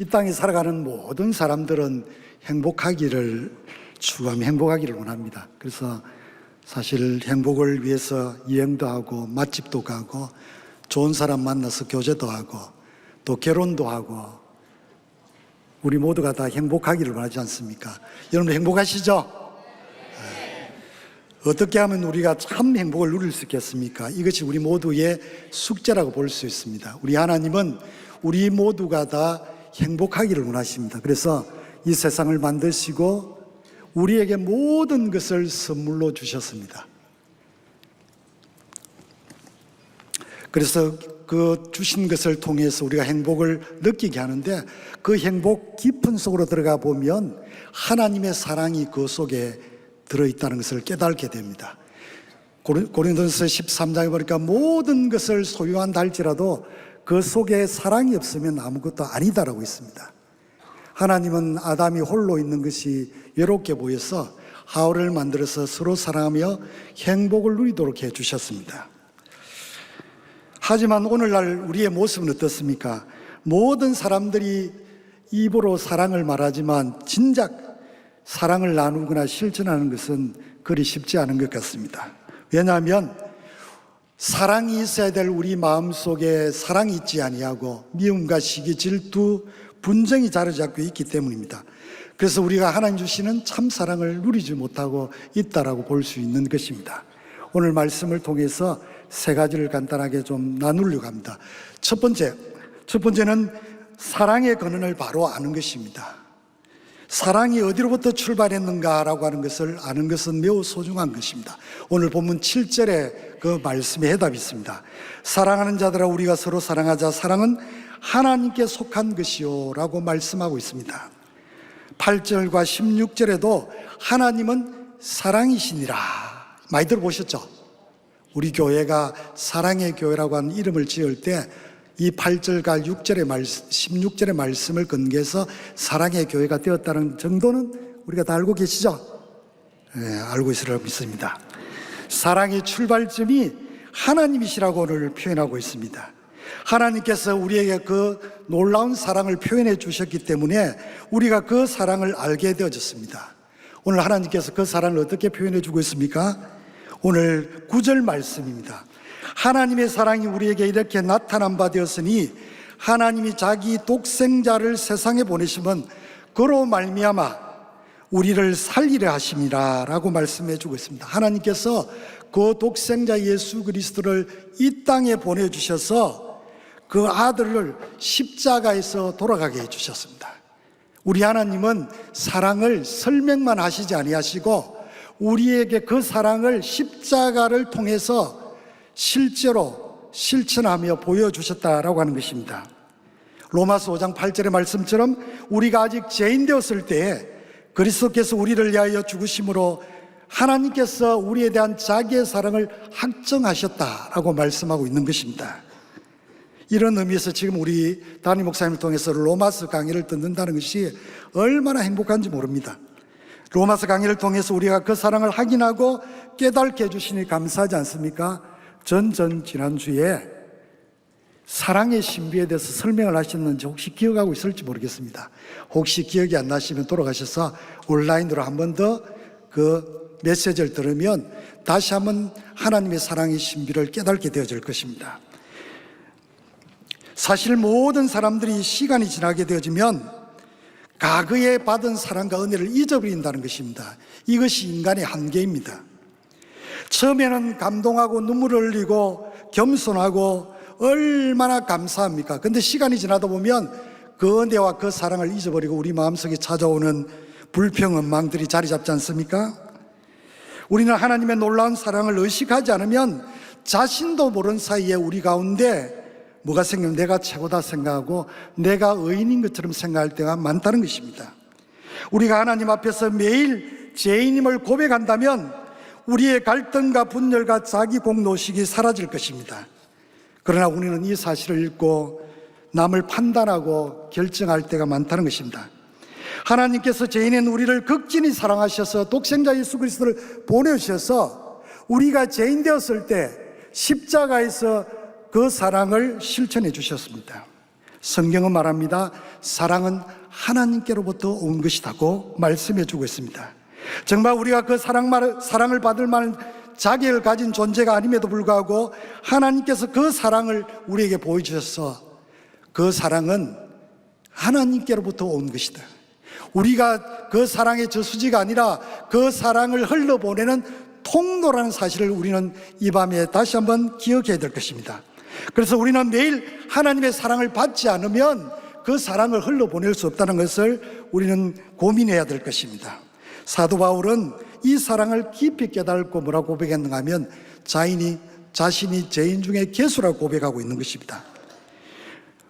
이 땅에 살아가는 모든 사람들은 행복하기를 추구하며 행복하기를 원합니다. 그래서 사실 행복을 위해서 여행도 하고 맛집도 가고 좋은 사람 만나서 교제도 하고 또 결혼도 하고 우리 모두가 다 행복하기를 원하지 않습니까? 여러분 행복하시죠? 어떻게 하면 우리가 참 행복을 누릴 수 있겠습니까? 이것이 우리 모두의 숙제라고 볼 수 있습니다. 우리 하나님은 우리 모두가 다 행복하기를 원하십니다. 그래서 이 세상을 만드시고 우리에게 모든 것을 선물로 주셨습니다. 그래서 그 주신 것을 통해서 우리가 행복을 느끼게 하는데 그 행복 깊은 속으로 들어가 보면 하나님의 사랑이 그 속에 들어있다는 것을 깨닫게 됩니다. 고린도전서 13장에 보니까 모든 것을 소유한다 할지라도 그 속에 사랑이 없으면 아무것도 아니다라고 있습니다. 하나님은 아담이 홀로 있는 것이 외롭게 보여서 하와를 만들어서 서로 사랑하며 행복을 누리도록 해주셨습니다. 하지만 오늘날 우리의 모습은 어떻습니까? 모든 사람들이 입으로 사랑을 말하지만 진작 사랑을 나누거나 실천하는 것은 그리 쉽지 않은 것 같습니다. 왜냐하면 사랑이 있어야 될 우리 마음속에 사랑이 있지 아니하고 미움과 시기, 질투, 분쟁이 자리 잡고 있기 때문입니다. 그래서 우리가 하나님 주시는 참 사랑을 누리지 못하고 있다라고 볼 수 있는 것입니다. 오늘 말씀을 통해서 세 가지를 간단하게 좀 나누려고 합니다. 첫 번째는 사랑의 근원을 바로 아는 것입니다. 사랑이 어디로부터 출발했는가라고 하는 것을 아는 것은 매우 소중한 것입니다. 오늘 본문 7절에 그 말씀의 해답이 있습니다. 사랑하는 자들아 우리가 서로 사랑하자. 사랑은 하나님께 속한 것이요 라고 말씀하고 있습니다. 8절과 16절에도 하나님은 사랑이시니라 많이 들어보셨죠? 우리 교회가 사랑의 교회라고 하는 이름을 지을 때 이 8절과 16절의 말씀을 근거해서 사랑의 교회가 되었다는 정도는 우리가 다 알고 계시죠? 네, 알고 있으라고 믿습니다. 사랑의 출발점이 하나님이시라고 오늘 표현하고 있습니다. 하나님께서 우리에게 그 놀라운 사랑을 표현해 주셨기 때문에 우리가 그 사랑을 알게 되어졌습니다. 오늘 하나님께서 그 사랑을 어떻게 표현해 주고 있습니까? 오늘 9절 말씀입니다. 하나님의 사랑이 우리에게 이렇게 나타난 바 되었으니 하나님이 자기 독생자를 세상에 보내시면 그로 말미암아 우리를 살리려 하심이라 라고 말씀해 주고 있습니다. 하나님께서 그 독생자 예수 그리스도를 이 땅에 보내주셔서 그 아들을 십자가에서 돌아가게 해주셨습니다. 우리 하나님은 사랑을 설명만 하시지 아니하시고 우리에게 그 사랑을 십자가를 통해서 실제로 실천하며 보여주셨다라고 하는 것입니다. 로마서 5장 8절의 말씀처럼 우리가 아직 죄인 되었을 때에 그리스도께서 우리를 위하여 죽으심으로 하나님께서 우리에 대한 자기의 사랑을 확정하셨다라고 말씀하고 있는 것입니다. 이런 의미에서 지금 우리 담임 목사님을 통해서 로마서 강의를 듣는다는 것이 얼마나 행복한지 모릅니다. 로마서 강의를 통해서 우리가 그 사랑을 확인하고 깨닫게 해주시니 감사하지 않습니까? 지난주에 사랑의 신비에 대해서 설명을 하셨는지 혹시 기억하고 있을지 모르겠습니다. 혹시 기억이 안 나시면 돌아가셔서 온라인으로 한 번 더 그 메시지를 들으면 다시 한번 하나님의 사랑의 신비를 깨닫게 되어질 것입니다. 사실 모든 사람들이 시간이 지나게 되어지면 과거에 받은 사랑과 은혜를 잊어버린다는 것입니다. 이것이 인간의 한계입니다. 처음에는 감동하고 눈물을 흘리고 겸손하고 얼마나 감사합니까? 근데 시간이 지나다 보면 그 은혜와 그 사랑을 잊어버리고 우리 마음속에 찾아오는 불평원망들이 자리 잡지 않습니까? 우리는 하나님의 놀라운 사랑을 의식하지 않으면 자신도 모르는 사이에 우리 가운데 뭐가 생기면 내가 최고다 생각하고 내가 의인인 것처럼 생각할 때가 많다는 것입니다. 우리가 하나님 앞에서 매일 죄인임을 고백한다면 우리의 갈등과 분열과 자기 공노식이 사라질 것입니다. 그러나 우리는 이 사실을 읽고 남을 판단하고 결정할 때가 많다는 것입니다. 하나님께서 죄인인 우리를 극진히 사랑하셔서 독생자 예수 그리스도를 보내주셔서 우리가 죄인 되었을 때 십자가에서 그 사랑을 실천해 주셨습니다. 성경은 말합니다. 사랑은 하나님께로부터 온 것이라고 말씀해 주고 있습니다. 정말 우리가 그 사랑을 받을 만한 자격을 가진 존재가 아님에도 불구하고 하나님께서 그 사랑을 우리에게 보여주셔서 그 사랑은 하나님께로부터 온 것이다. 우리가 그 사랑의 저수지가 아니라 그 사랑을 흘러보내는 통로라는 사실을 우리는 이 밤에 다시 한번 기억해야 될 것입니다. 그래서 우리는 매일 하나님의 사랑을 받지 않으면 그 사랑을 흘러보낼 수 없다는 것을 우리는 고민해야 될 것입니다. 사도 바울은 이 사랑을 깊이 깨닫고 뭐라고 고백했는가 하면 자신이 죄인 중에 괴수라고 고백하고 있는 것입니다.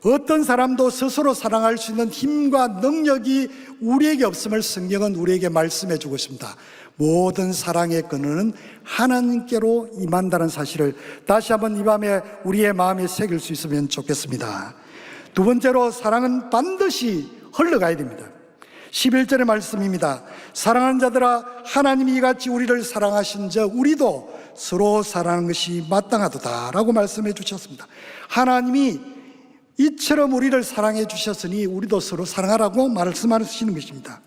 어떤 사람도 스스로 사랑할 수 있는 힘과 능력이 우리에게 없음을 성경은 우리에게 말씀해 주고 있습니다. 모든 사랑의 근원은 하나님께로 임한다는 사실을 다시 한번 이 밤에 우리의 마음에 새길 수 있으면 좋겠습니다. 두 번째로, 사랑은 반드시 흘러가야 됩니다. 11절의 말씀입니다. 사랑하는 자들아, 하나님이 이같이 우리를 사랑하신즉 우리도 서로 사랑하는 것이 마땅하도다 라고 말씀해 주셨습니다. 하나님이 이처럼 우리를 사랑해 주셨으니 우리도 서로 사랑하라고 말씀하시는 것입니다.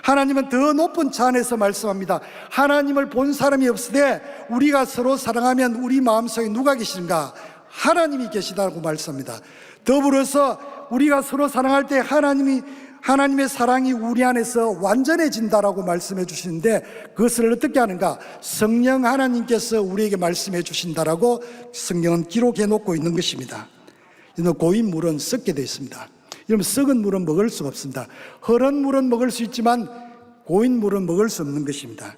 하나님은 더 높은 차원에서 말씀합니다. 하나님을 본 사람이 없으되 우리가 서로 사랑하면 우리 마음속에 누가 계시는가? 하나님이 계시다고 말씀합니다. 더불어서 우리가 서로 사랑할 때 하나님의 사랑이 우리 안에서 완전해진다라고 말씀해 주시는데, 그것을 어떻게 하는가? 성령 하나님께서 우리에게 말씀해 주신다라고 성경은 기록해 놓고 있는 것입니다. 고인 물은 썩게 되어 있습니다. 여러분, 썩은 물은 먹을 수가 없습니다. 흐른 물은 먹을 수 있지만 고인 물은 먹을 수 없는 것입니다.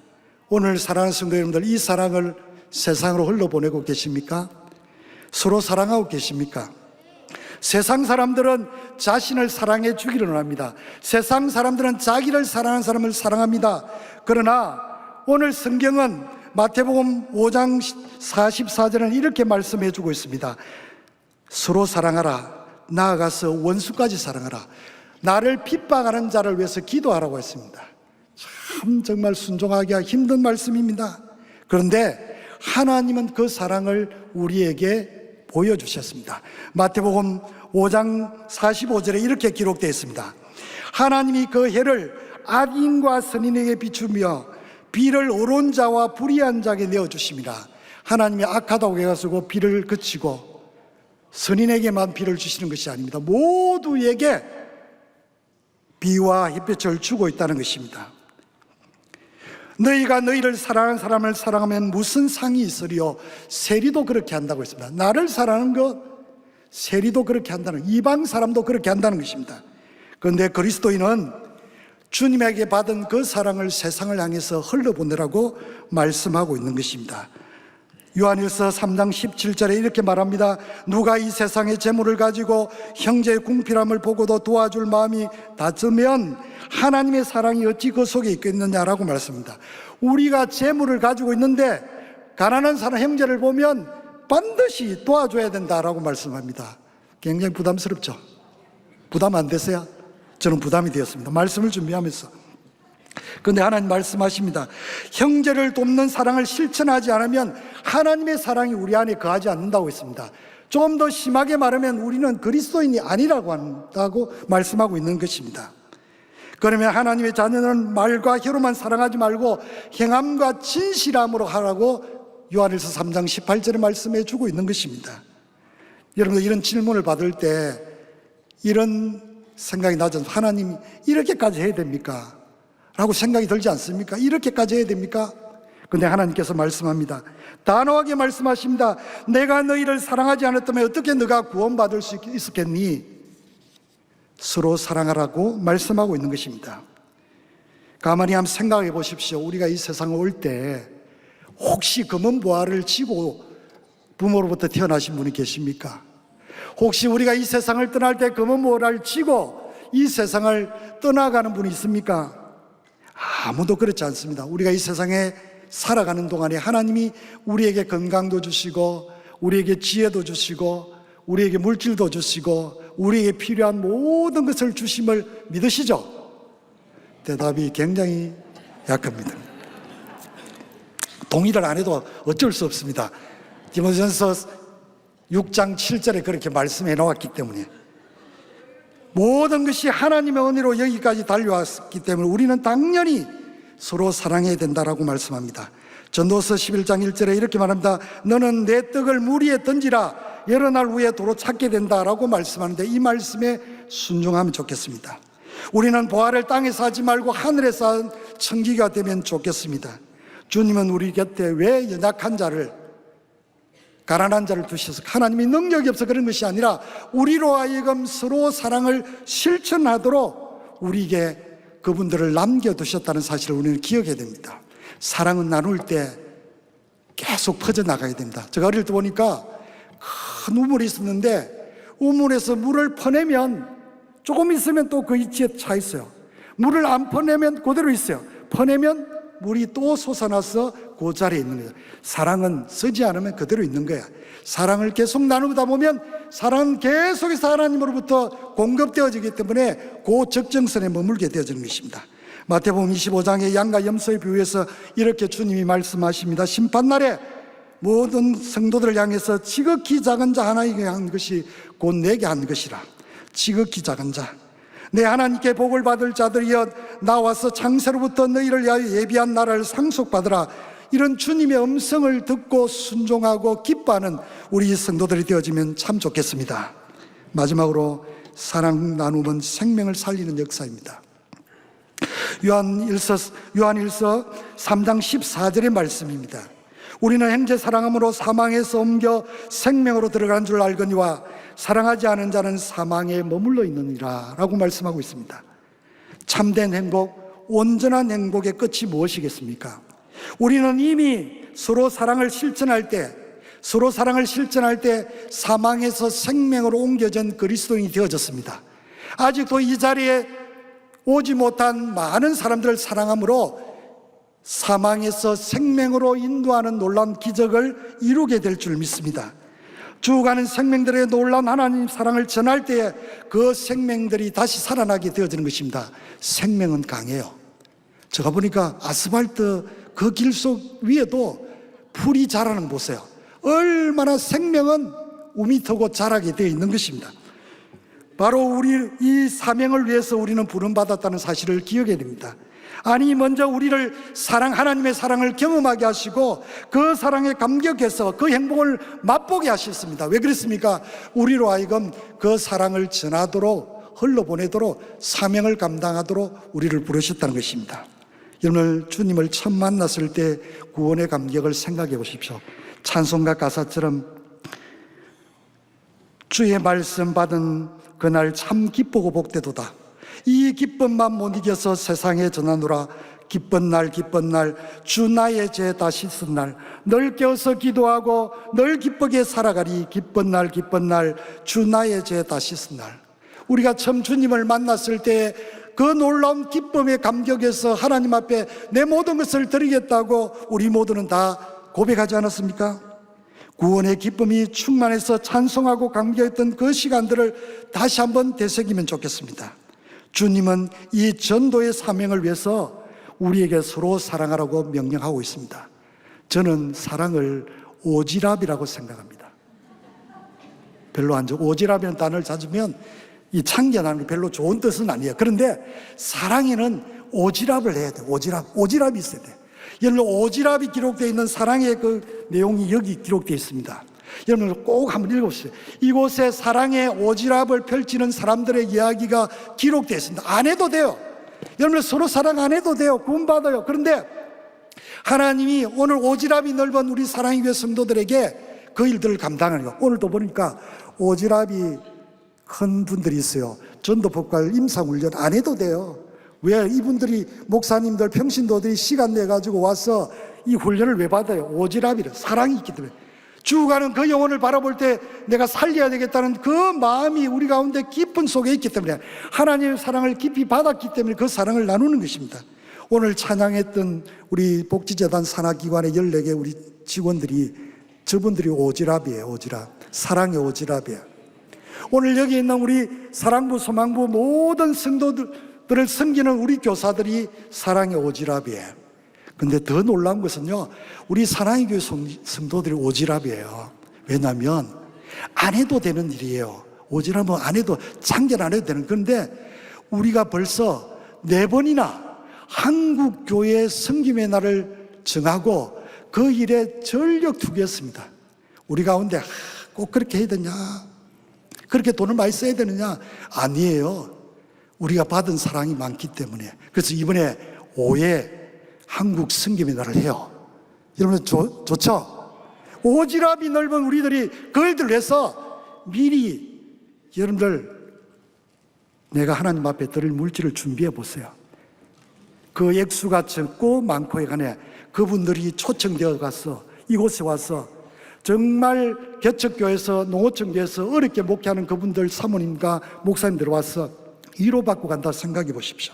오늘 사랑하는 성도 여러분들, 이 사랑을 세상으로 흘러보내고 계십니까? 서로 사랑하고 계십니까? 세상 사람들은 자신을 사랑해 주기를 원합니다. 세상 사람들은 자기를 사랑하는 사람을 사랑합니다. 그러나 오늘 성경은 마태복음 5장 44절은 이렇게 말씀해 주고 있습니다. 서로 사랑하라. 나아가서 원수까지 사랑하라. 나를 핍박하는 자를 위해서 기도하라고 했습니다. 참 정말 순종하기가 힘든 말씀입니다. 그런데 하나님은 그 사랑을 우리에게 보여주셨습니다. 마태복음 5장 45절에 이렇게 기록되어 있습니다. 하나님이 그 해를 악인과 선인에게 비추며 비를 옳은 자와 불의한 자에게 내어주십니다. 하나님이 악하다고 해가지고 비를 그치고 선인에게만 비를 주시는 것이 아닙니다. 모두에게 비와 햇볕을 주고 있다는 것입니다. 너희가 너희를 사랑하는 사람을 사랑하면 무슨 상이 있으리요? 세리도 그렇게 한다고 했습니다. 나를 사랑하는 것, 세리도 그렇게 한다는, 이방 사람도 그렇게 한다는 것입니다. 그런데 그리스도인은 주님에게 받은 그 사랑을 세상을 향해서 흘러보내라고 말씀하고 있는 것입니다. 요한일서 3장 17절에 이렇게 말합니다. 누가 이 세상의 재물을 가지고 형제의 궁핍함을 보고도 도와줄 마음이 닿으면 하나님의 사랑이 어찌 그 속에 있겠느냐라고 말씀합니다. 우리가 재물을 가지고 있는데 가난한 사람, 형제를 보면 반드시 도와줘야 된다라고 말씀합니다. 굉장히 부담스럽죠? 부담 안 되세요? 저는 부담이 되었습니다. 말씀을 준비하면서. 그런데 하나님 말씀하십니다. 형제를 돕는 사랑을 실천하지 않으면 하나님의 사랑이 우리 안에 거하지 않는다고 했습니다. 좀 더 심하게 말하면 우리는 그리스도인이 아니라고 한다고 말씀하고 있는 것입니다. 그러면 하나님의 자녀는 말과 혀로만 사랑하지 말고 행함과 진실함으로 하라고 요한일서 3장 18절에 말씀해 주고 있는 것입니다. 여러분들, 이런 질문을 받을 때 이런 생각이 나죠. 하나님이 이렇게까지 해야 됩니까? 라고 생각이 들지 않습니까? 이렇게까지 해야 됩니까? 그런데 하나님께서 말씀합니다. 단호하게 말씀하십니다. 내가 너희를 사랑하지 않았다면 어떻게 너가 구원받을 수 있었겠니? 서로 사랑하라고 말씀하고 있는 것입니다. 가만히 한번 생각해 보십시오. 우리가 이 세상에 올 때 혹시 검은 보화를 쥐고 부모로부터 태어나신 분이 계십니까? 혹시 우리가 이 세상을 떠날 때 검은 보화를 쥐고 이 세상을 떠나가는 분이 있습니까? 아무도 그렇지 않습니다. 우리가 이 세상에 살아가는 동안에 하나님이 우리에게 건강도 주시고 우리에게 지혜도 주시고 우리에게 물질도 주시고 우리에게 필요한 모든 것을 주심을 믿으시죠? 대답이 굉장히 약합니다. 동의를 안 해도 어쩔 수 없습니다. 디모데전서 6장 7절에 그렇게 말씀해 놓았기 때문에. 모든 것이 하나님의 은혜로 여기까지 달려왔기 때문에 우리는 당연히 서로 사랑해야 된다라고 말씀합니다. 전도서 11장 1절에 이렇게 말합니다. 너는 내 떡을 물 위에 던지라 여러 날 후에 도로 찾게 된다라고 말씀하는데, 이 말씀에 순종하면 좋겠습니다. 우리는 보화를 땅에서 하지 말고 하늘에서 한 청기가 되면 좋겠습니다. 주님은 우리 곁에 왜 연약한 자를, 가난한 자를 두셔서 하나님이 능력이 없어 그런 것이 아니라 우리로 하여금 서로 사랑을 실천하도록 우리에게 그분들을 남겨두셨다는 사실을 우리는 기억해야 됩니다. 사랑은 나눌 때 계속 퍼져나가야 됩니다. 제가 어릴 때 보니까 큰 우물이 있었는데 우물에서 물을 퍼내면 조금 있으면 또 그 위치에 차 있어요. 물을 안 퍼내면 그대로 있어요. 퍼내면 물이 또 솟아나서 그 자리에 있는 거예요. 사랑은 쓰지 않으면 그대로 있는 거야. 사랑을 계속 나누다 보면 사랑은 계속해서 하나님으로부터 공급되어지기 때문에 그 적정선에 머물게 되어지는 것입니다. 마태복음 25장의 양과 염소의 비유에서 이렇게 주님이 말씀하십니다. 심판날에 모든 성도들을 향해서 지극히 작은 자 하나에게 한 것이 곧 내게 한 것이라. 지극히 작은 자, 내 하나님께 복을 받을 자들이여 나와서 창세로부터 너희를 위하여 예비한 나라를 상속받으라. 이런 주님의 음성을 듣고 순종하고 기뻐하는 우리 성도들이 되어지면 참 좋겠습니다. 마지막으로 사랑 나눔은 생명을 살리는 역사입니다. 요한일서 3장 14절의 말씀입니다. 우리는 형제 사랑함으로 사망에서 옮겨 생명으로 들어간 줄 알거니와 사랑하지 않은 자는 사망에 머물러 있느니라 라고 말씀하고 있습니다. 참된 행복, 온전한 행복의 끝이 무엇이겠습니까? 우리는 이미 서로 사랑을 실천할 때 사망에서 생명으로 옮겨진 그리스도인이 되어졌습니다. 아직도 이 자리에 오지 못한 많은 사람들을 사랑함으로 사망에서 생명으로 인도하는 놀라운 기적을 이루게 될 줄 믿습니다. 죽어가는 생명들의 놀라운 하나님 사랑을 전할 때에 그 생명들이 다시 살아나게 되어지는 것입니다. 생명은 강해요. 제가 보니까 아스팔트 그 길 속 위에도 풀이 자라는 거 보세요. 얼마나 생명은 움이 트고 자라게 되어 있는 것입니다. 바로 우리 이 사명을 위해서 우리는 부름받았다는 사실을 기억해야 됩니다. 아니, 먼저 우리를 하나님의 사랑을 경험하게 하시고 그 사랑에 감격해서 그 행복을 맛보게 하셨습니다. 왜 그랬습니까? 우리로 하여금 그 사랑을 전하도록, 흘러보내도록, 사명을 감당하도록 우리를 부르셨다는 것입니다. 여러분, 주님을 처음 만났을 때 구원의 감격을 생각해 보십시오. 찬송가 가사처럼 주의 말씀 받은 그날 참 기쁘고 복되도다. 이 기쁨만 못 이겨서 세상에 전하노라. 기쁜 날 기쁜 날 주 나의 죄 다 씻은 날 널 깨어서 기도하고 널 기쁘게 살아가리. 기쁜 날 기쁜 날 주 나의 죄 다 씻은 날. 우리가 처음 주님을 만났을 때 그 놀라운 기쁨의 감격에서 하나님 앞에 내 모든 것을 드리겠다고 우리 모두는 다 고백하지 않았습니까? 구원의 기쁨이 충만해서 찬송하고 감격했던 그 시간들을 다시 한번 되새기면 좋겠습니다. 주님은 이 전도의 사명을 위해서 우리에게 서로 사랑하라고 명령하고 있습니다. 저는 사랑을 오지랖이라고 생각합니다. 별로 안 좋아. 오지랖이라는 단어를 찾으면 이 참견하는 게 별로 좋은 뜻은 아니에요. 그런데 사랑에는 오지랖을 해야 돼요. 오지랖이 있어야 돼요. 여러분, 오지랖이 기록되어 있는 사랑의 그 내용이 여기 기록되어 있습니다. 여러분 꼭 한번 읽어보세요. 이곳에 사랑의 오지랖을 펼치는 사람들의 이야기가 기록되어 있습니다. 안 해도 돼요. 여러분 서로 사랑 안 해도 돼요. 구원받아요. 그런데 하나님이 오늘 오지랖이 넓은 우리 사랑의 교회 성도들에게 그 일들을 감당하는 거예요. 오늘도 보니까 오지랖이 큰 분들이 있어요. 전도법과 임상훈련 안 해도 돼요. 왜? 이분들이 목사님들 평신도들이 시간 내가지고 와서 이 훈련을 왜 받아요? 오지랖이래. 사랑이 있기 때문에. 죽어가는 그 영혼을 바라볼 때 내가 살려야 되겠다는 그 마음이 우리 가운데 깊은 속에 있기 때문에, 하나님의 사랑을 깊이 받았기 때문에 그 사랑을 나누는 것입니다. 오늘 찬양했던 우리 복지재단 산하기관의 14개 우리 직원들이, 저분들이 오지랖이에요. 오지랖. 사랑의 오지랖이에요. 오늘 여기 있는 우리 사랑부, 소망부 모든 성도들을 섬기는 우리 교사들이 사랑의 오지랖이에요. 근데 더 놀라운 것은요, 우리 사랑의 교회 성도들이 오지랖이에요. 왜냐하면 안 해도 되는 일이에요. 오지랖은 안 해도 참견 안 해도 되는. 그런데 우리가 벌써 4번이나 한국교회 섬김의 날을 정하고 그 일에 전력 투기했습니다. 우리 가운데 꼭 그렇게 해야 되냐, 그렇게 돈을 많이 써야 되느냐? 아니에요. 우리가 받은 사랑이 많기 때문에. 그래서 이번에 5회 한국 섬김의 날을 해요. 여러분 좋죠? 오지랖이 넓은 우리들이 그걸 위해서 미리 여러분들, 내가 하나님 앞에 드릴 물질을 준비해 보세요. 그 액수가 적고 많고에 관해 그분들이 초청되어 가서 이곳에 와서 정말 개척교회에서, 농어촌교회에서 어렵게 목회하는 그분들 사모님과 목사님들 와서 위로받고 간다 생각해 보십시오.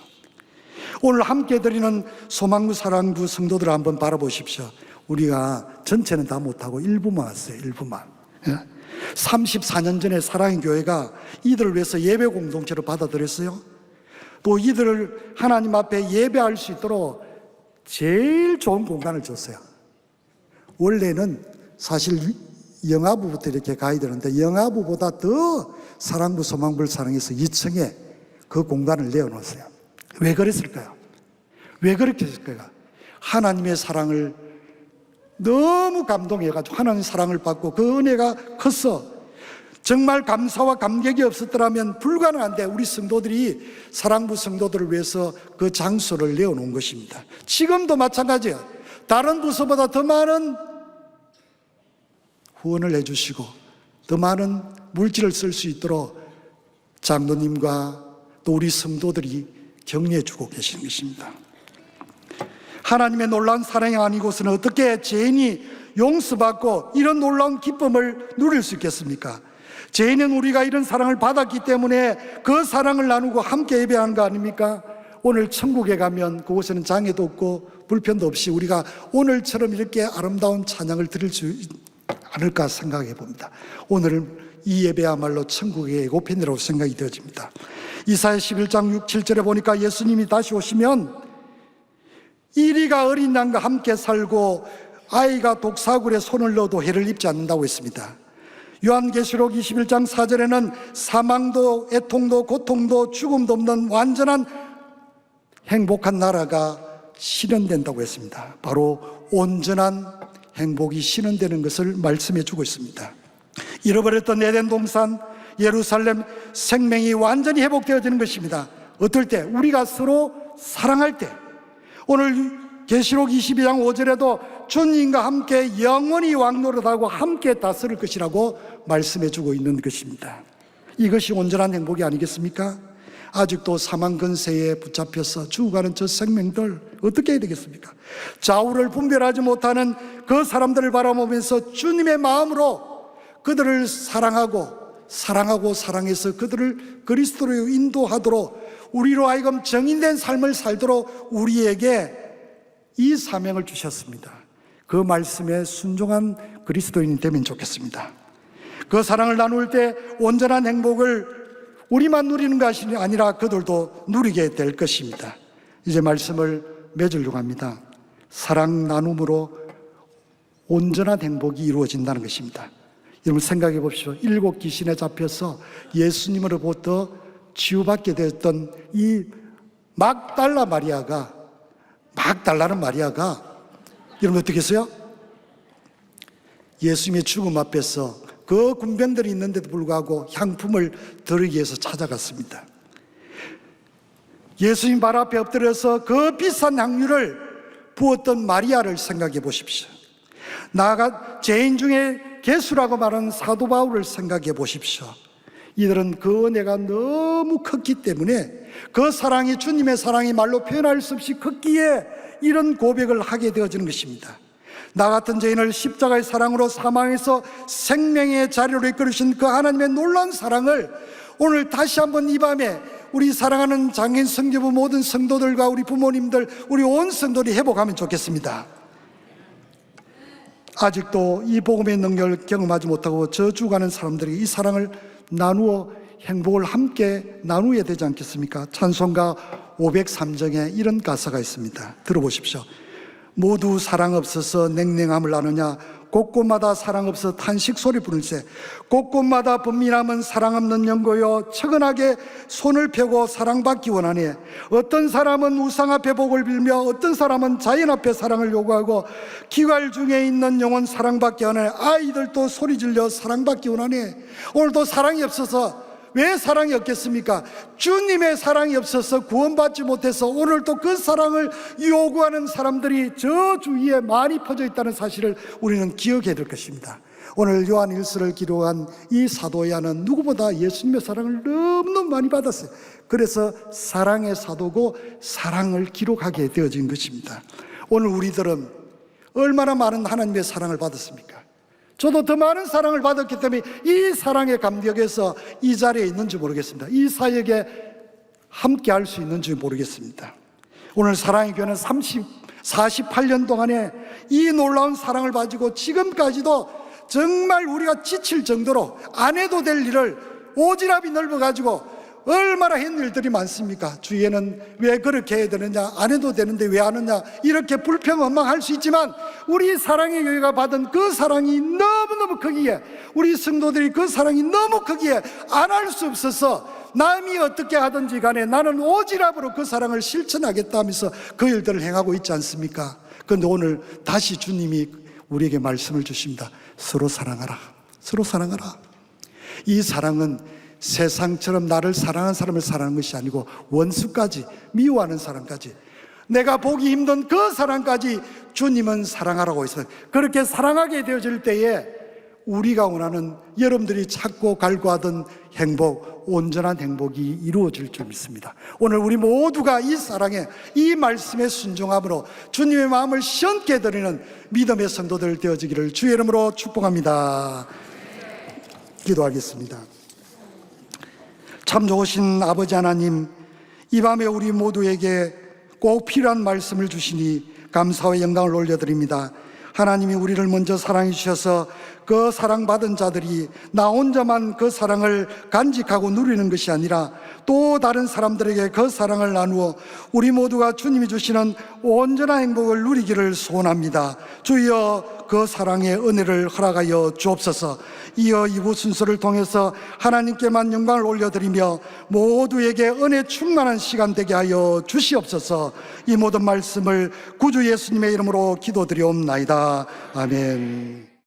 오늘 함께 드리는 소망구 사랑구 성도들을 한번 바라보십시오. 우리가 전체는 다 못하고 일부만 왔어요. 일부만. 34년 전에 사랑의 교회가 이들을 위해서 예배 공동체를 받아들였어요. 또 이들을 하나님 앞에 예배할 수 있도록 제일 좋은 공간을 줬어요. 원래는 사실 영아부부터 이렇게 가야 되는데 영아부보다 더 사랑부 소망부를 사랑해서 2층에 그 공간을 내어놓았어요. 왜 그랬을까요? 왜 그렇게 했을까요? 하나님의 사랑을 너무 감동해가지고 하나님의 사랑을 받고 그 은혜가 커서 정말 감사와 감격이 없었더라면 불가능한데 우리 성도들이 사랑부 성도들을 위해서 그 장소를 내어놓은 것입니다. 지금도 마찬가지예요. 다른 부서보다 더 많은 후원을 해주시고 더 많은 물질을 쓸 수 있도록 장로님과 또 우리 성도들이 격려해주고 계시는 것입니다. 하나님의 놀라운 사랑이 아니고서는 어떻게 죄인이 용서받고 이런 놀라운 기쁨을 누릴 수 있겠습니까? 죄인은 우리가 이런 사랑을 받았기 때문에 그 사랑을 나누고 함께 예배하는 거 아닙니까? 오늘 천국에 가면 그곳에는 장애도 없고 불편도 없이 우리가 오늘처럼 이렇게 아름다운 찬양을 드릴 수 않을까 생각해 봅니다. 오늘 이 예배야말로 천국의 예고편이라고 생각이 되어집니다. 이사야 11장 6, 7절에 보니까 예수님이 다시 오시면 이리가 어린 양과 함께 살고 아이가 독사굴에 손을 넣어도 해를 입지 않는다고 했습니다. 요한계시록 21장 4절에는 사망도 애통도 고통도 죽음도 없는 완전한 행복한 나라가 실현된다고 했습니다. 바로 온전한 행복이 실현되는 것을 말씀해 주고 있습니다. 잃어버렸던 에덴 동산, 예루살렘 생명이 완전히 회복되어지는 것입니다. 어떨 때? 우리가 서로 사랑할 때. 오늘 계시록 22장 5절에도 주님과 함께 영원히 왕노릇하고 함께 다스릴 것이라고 말씀해 주고 있는 것입니다. 이것이 온전한 행복이 아니겠습니까? 아직도 사망 근세에 붙잡혀서 죽어가는 저 생명들 어떻게 해야 되겠습니까? 좌우를 분별하지 못하는 그 사람들을 바라보면서 주님의 마음으로 그들을 사랑해서 그들을 그리스도로 인도하도록 우리로 하여금 정인된 삶을 살도록 우리에게 이 사명을 주셨습니다. 그 말씀에 순종한 그리스도인이 되면 좋겠습니다. 그 사랑을 나눌 때 온전한 행복을 우리만 누리는 것이 아니라 그들도 누리게 될 것입니다. 이제 말씀을 맺으려고 합니다. 사랑 나눔으로 온전한 행복이 이루어진다는 것입니다. 여러분 생각해 보십시오. 7 귀신에 잡혀서 예수님으로부터 치유받게 됐던 이 막달라는 마리아가 여러분 어떻게 했어요? 예수님의 죽음 앞에서 그 군병들이 있는데도 불구하고 향품을 드리기 위해서 찾아갔습니다. 예수님 발 앞에 엎드려서 그 비싼 향유를 부었던 마리아를 생각해 보십시오. 나아가 죄인 중에 개수라고 말하는 사도 바울을 생각해 보십시오. 이들은 그 은혜가 너무 컸기 때문에 그 사랑이, 주님의 사랑이 말로 표현할 수 없이 컸기에 이런 고백을 하게 되어지는 것입니다. 나 같은 죄인을 십자가의 사랑으로 사망해서 생명의 자리로 이끌으신 그 하나님의 놀라운 사랑을 오늘 다시 한번 이 밤에 우리 사랑하는 장인 성교부 모든 성도들과 우리 부모님들, 우리 온 성도들이 회복하면 좋겠습니다. 아직도 이 복음의 능력을 경험하지 못하고 저주가는 사람들이 이 사랑을 나누어 행복을 함께 나누어야 되지 않겠습니까? 찬송가 503장에 이런 가사가 있습니다. 들어보십시오. 모두 사랑 없어서 냉랭함을 나누냐, 곳곳마다 사랑 없어 탄식 소리 부를세. 곳곳마다 번민함은 사랑 없는 연고여 측은하게 손을 펴고 사랑받기 원하네. 어떤 사람은 우상 앞에 복을 빌며 어떤 사람은 자연 앞에 사랑을 요구하고 기활 중에 있는 영혼 사랑받기 원하네. 아이들도 소리 질러 사랑받기 원하네. 오늘도 사랑이 없어서 왜 사랑이 없겠습니까? 주님의 사랑이 없어서 구원받지 못해서 오늘도 그 사랑을 요구하는 사람들이 저 주위에 많이 퍼져 있다는 사실을 우리는 기억해야 될 것입니다. 오늘 요한 1서를 기록한 이 사도 요한은 누구보다 예수님의 사랑을 너무너무 많이 받았어요. 그래서 사랑의 사도고 사랑을 기록하게 되어진 것입니다. 오늘 우리들은 얼마나 많은 하나님의 사랑을 받았습니까? 저도 더 많은 사랑을 받았기 때문에 이 사랑의 감격에서 이 자리에 있는지 모르겠습니다. 이 사역에 함께 할 수 있는지 모르겠습니다. 오늘 사랑의 교회는 48년 동안에 이 놀라운 사랑을 가지고 지금까지도 정말 우리가 지칠 정도로 안 해도 될 일을 오지랖이 넓어가지고 얼마나 했는 일들이 많습니까? 주위에는 왜 그렇게 해야 되느냐, 안 해도 되는데 왜 안 하느냐, 이렇게 불평원망할 수 있지만 우리 사랑의 교회가 받은 그 사랑이 너무너무 크기에, 우리 성도들이 그 사랑이 너무 크기에 안 할 수 없어서 남이 어떻게 하든지 간에 나는 오지랖으로 그 사랑을 실천하겠다 하면서 그 일들을 행하고 있지 않습니까? 그런데 오늘 다시 주님이 우리에게 말씀을 주십니다. 서로 사랑하라. 서로 사랑하라. 이 사랑은 세상처럼 나를 사랑하는 사람을 사랑하는 것이 아니고 원수까지, 미워하는 사람까지, 내가 보기 힘든 그 사랑까지 주님은 사랑하라고 했어요. 그렇게 사랑하게 되어질 때에 우리가 원하는, 여러분들이 찾고 갈구하던 행복, 온전한 행복이 이루어질 줄 믿습니다. 오늘 우리 모두가 이 사랑에, 이 말씀에 순종함으로 주님의 마음을 시원케 드리는 믿음의 성도들 되어지기를 주의 이름으로 축복합니다. 기도하겠습니다. 참 좋으신 아버지 하나님, 이 밤에 우리 모두에게 꼭 필요한 말씀을 주시니 감사와 영광을 올려드립니다. 하나님이 우리를 먼저 사랑해 주셔서 그 사랑받은 자들이 나 혼자만 그 사랑을 간직하고 누리는 것이 아니라 또 다른 사람들에게 그 사랑을 나누어 우리 모두가 주님이 주시는 온전한 행복을 누리기를 소원합니다. 주여 그 사랑의 은혜를 허락하여 주옵소서. 이어 2부 순서를 통해서 하나님께만 영광을 올려드리며 모두에게 은혜 충만한 시간 되게 하여 주시옵소서. 이 모든 말씀을 구주 예수님의 이름으로 기도드리옵나이다. 아멘.